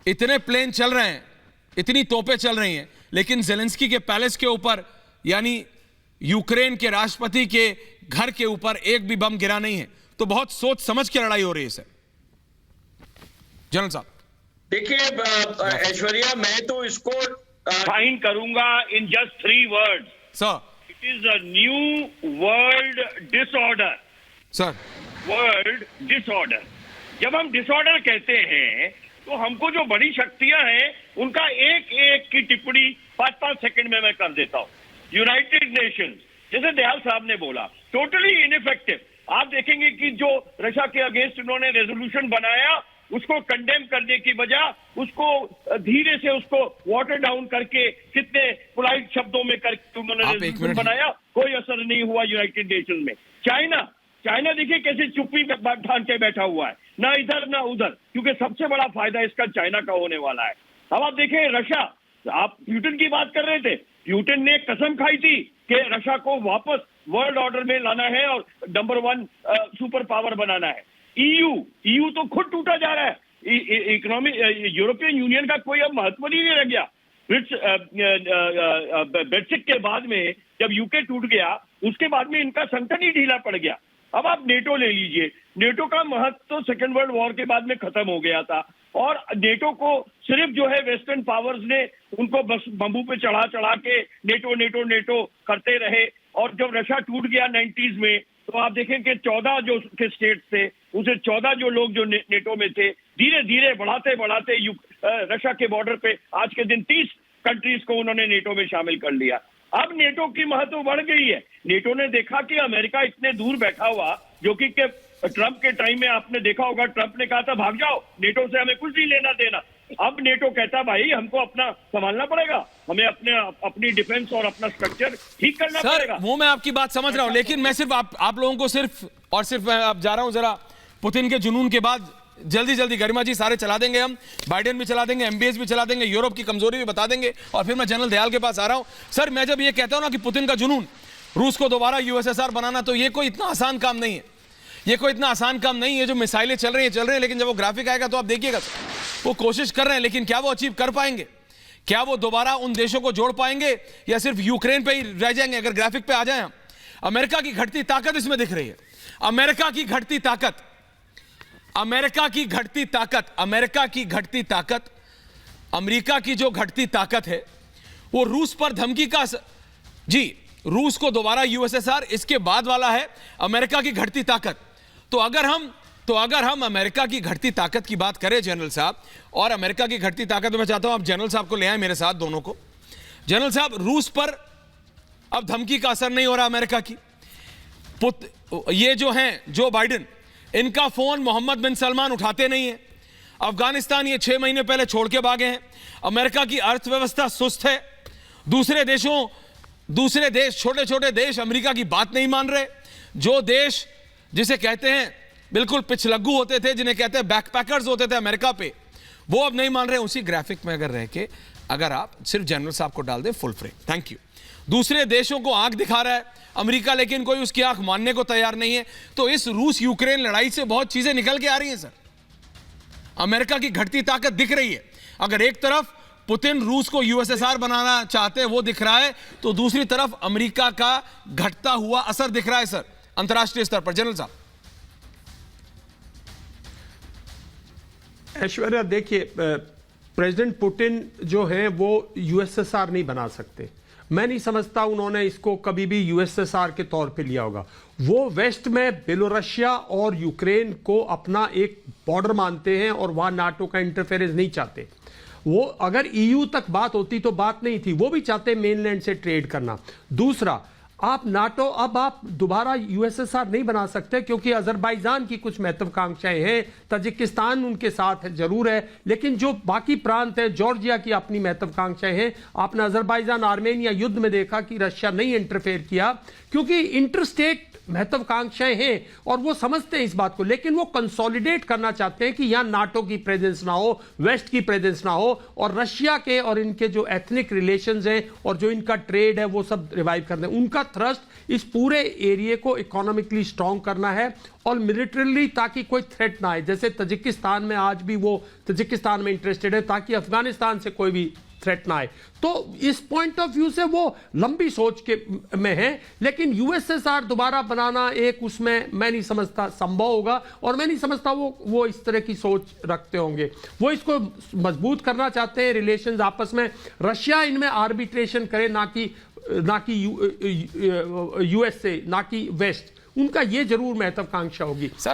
इतने प्लेन चल रहे हैं, इतनी तोपें चल रही हैं, लेकिन जेलेंस्की के पैलेस के ऊपर यानी यूक्रेन के राष्ट्रपति के घर के ऊपर एक भी बम गिरा नहीं है। तो बहुत सोच समझ के लड़ाई हो रही है सर। जनरल साहब देखिए ऐश्वर्या, मैं तो इसको फाइन करूंगा in just 3 words sir. It is a new world disorder. Sir world disorder, जब हम डिसऑर्डर कहते हैं तो हमको जो बड़ी शक्तियां हैं उनका एक एक की टिप्पणी 5-5 सेकंड में मैं कर देता हूं। यूनाइटेड नेशंस, जैसे दयाल साहब ने बोला, टोटली इनइफेक्टिव। आप देखेंगे कि जो रशिया के अगेंस्ट उन्होंने रेजोल्यूशन बनाया, उसको कंडेम करने की बजाय उसको धीरे से उसको वाटर डाउन करके कितने पोलाइट शब्दों में करके उन्होंने रेजोल्यूशन बनाया, कोई असर नहीं हुआ यूनाइटेड नेशन में। चाइना देखिए कैसे चुप्पी ठान के बैठा हुआ है, ना इधर ना उधर, क्योंकि सबसे बड़ा फायदा इसका चाइना का होने वाला है। अब आप देखें रशिया, आप प्यूटन की बात कर रहे थे, प्यूटन ने कसम खाई थी कि रशिया को वापस वर्ल्ड ऑर्डर में लाना है और नंबर 1 सुपर पावर बनाना है। ईयू तो खुद टूटा जा रहा है। इकोनॉमिक यूरोपियन यूनियन का कोई अब महत्व नहीं रह गया। ब्रेक्सिट के बाद में जब यूके टूट गया, उसके बाद में इनका संगठन ही ढीला पड़ गया। अब आप नेटो ले लीजिए, नेटो का महत्व तो सेकेंड वर्ल्ड वॉर के बाद में खत्म हो गया था, और नेटो को सिर्फ जो है वेस्टर्न पावर्स ने उनको बस बम्बू पे चढ़ा के नेटो करते रहे। और जब रशिया टूट गया 90s में, तो आप देखें कि 14 जो के स्टेट थे, उसे 14 जो लोग जो नेटो में थे, धीरे धीरे बढ़ाते रशिया के बॉर्डर पे आज के दिन 30 कंट्रीज को उन्होंने नेटो में शामिल कर लिया। अब नेटो की महत्व बढ़ गई है। नेटो ने देखा कि अमेरिका इतने दूर बैठा हुआ, जो कि ट्रंप के टाइम में आपने देखा होगा, ट्रंप ने कहा था भाग जाओ, नेटो से हमें कुछ नहीं लेना देना। अब नेटो कहता भाई हमको अपना संभालना पड़ेगा, हमें अपनी डिफेंस और अपना स्ट्रक्चर ठीक करना पड़ेगा। वो मैं आपकी बात समझ रहा हूं, लेकिन मैं सिर्फ आप लोगों को सिर्फ मैं अब जा रहा हूं जरा पुतिन के जुनून के बाद जल्दी गरिमा जी सारे चला देंगे, हम बाइडेन भी चला देंगे, एमबीएस भी चला देंगे, यूरोप की कमजोरी भी बता देंगे, और फिर मैं जनरल दयाल के पास आ रहा हूं। सर मैं जब ये कहता हूं ना कि पुतिन का जुनून रूस को दोबारा यूएसएसआर बनाना, तो ये कोई इतना आसान काम नहीं है। ये कोई इतना आसान काम नहीं है। जो मिसाइलें चल रही हैं, लेकिन जब वो ग्राफिक आएगा तो आप देखिएगा वो कोशिश कर रहे हैं, लेकिन क्या वो अचीव कर पाएंगे? क्या वो दोबारा उन देशों को जोड़ पाएंगे, या सिर्फ यूक्रेन पे ही रह जाएंगे? अगर ग्राफिक पे आ जाए हम, अमेरिका की घटती ताकत इसमें दिख रही है। अमेरिका की घटती ताकत, अमेरिका की घटती ताकत, अमेरिका की घटती ताकत, अमेरिका की जो घटती ताकत है वो रूस पर धमकी का जी, रूस को दोबारा यूएसएसआर, इसके बाद वाला है अमेरिका की घटती ताकत। तो अगर हम अमेरिका की घटती ताकत की बात करें जनरल साहब, और अमेरिका की घटती ताकत में मैं चाहता हूं आप जनरल साहब को ले आए मेरे साथ, दोनों को। जनरल साहब, रूस पर अब धमकी का असर नहीं हो रहा अमेरिका की। ये जो हैं जो बाइडेन, इनका फोन मोहम्मद बिन सलमान उठाते नहीं है। अफगानिस्तान ये 6 महीने पहले छोड़ के भागे हैं। अमेरिका की अर्थव्यवस्था सुस्त है। दूसरे देश, छोटे छोटे देश अमेरिका की बात नहीं मान रहे। जो देश जिसे कहते हैं बिल्कुल पिछलग्गू होते थे, जिन्हें कहते हैं बैकपैकर्स होते थे अमेरिका पे, वो अब नहीं मान रहे। उसी ग्राफिक में अगर रह के अगर आप सिर्फ जनरल साहब को डाल दें फुल फ्रेम, थैंक यू। दूसरे देशों को आंख दिखा रहा है अमेरिका, लेकिन कोई उसकी आंख मानने को तैयार नहीं है। तो इस रूस यूक्रेन लड़ाई से बहुत चीजें निकल के आ रही हैं सर। अमेरिका की घटती ताकत दिख रही है। अगर एक तरफ पुतिन रूस को यूएसएसआर बनाना चाहते हैं वो दिख रहा है, तो दूसरी तरफ अमेरिका का घटता हुआ असर दिख रहा है सर अंतरराष्ट्रीय स्तर पर। जनरल साहब। ऐश्वर्या देखिए, प्रेसिडेंट पुतिन जो है वो यूएसएसआर नहीं बना सकते। मैं नहीं समझता उन्होंने इसको कभी भी यूएसएसआर के तौर पे लिया होगा। वो वेस्ट में बेलोरसिया और यूक्रेन को अपना एक बॉर्डर मानते हैं और वहां नाटो का इंटरफेरेंस नहीं चाहते। वो अगर ईयू तक बात होती तो बात नहीं थी, वो भी चाहते मेनलैंड से ट्रेड करना। दूसरा, आप नाटो अब आप दोबारा यूएसएसआर नहीं बना सकते, क्योंकि अजरबैजान की कुछ महत्वाकांक्षाएं हैं, ताजिकिस्तान उनके साथ है, जरूर है, लेकिन जो बाकी प्रांत है, जॉर्जिया की अपनी महत्वाकांक्षाएं हैं। आपने अजरबैजान आर्मेनिया युद्ध में देखा कि रशिया नहीं इंटरफेयर किया, क्योंकि इंटरस्टेट महत्वाकांक्षाएं हैं और वो समझते हैं इस बात को, लेकिन वो कंसोलिडेट करना चाहते हैं कि यहां नाटो की प्रेजेंस ना हो, वेस्ट की प्रेजेंस ना हो, और रशिया के और इनके जो एथनिक रिलेशंस हैं और जो इनका ट्रेड है वो सब रिवाइव करना है। उनका थ्रस्ट इस पूरे एरिया को इकोनॉमिकली स्ट्रांग करना है और मिलिटरीली, ताकि कोई थ्रेट ना आए। जैसे तजिकिस्तान में आज भी वो तजिकिस्तान में इंटरेस्टेड है ताकि अफगानिस्तान से कोई भी थ्रेट ना आए। तो इस पॉइंट ऑफ व्यू से वो लंबी सोच के में है, लेकिन यूएसएसआर दोबारा बनाना एक उसमें मैं नहीं समझता संभव होगा, और मैं नहीं समझता वो इस तरह की सोच रखते होंगे। वो इसको मजबूत करना चाहते हैं रिलेशंस आपस में, रशिया इनमें आर्बिट्रेशन करे, ना कि यूएसए, ना कि वेस्ट। उनका ये जरूर महत्वाकांक्षा होगी।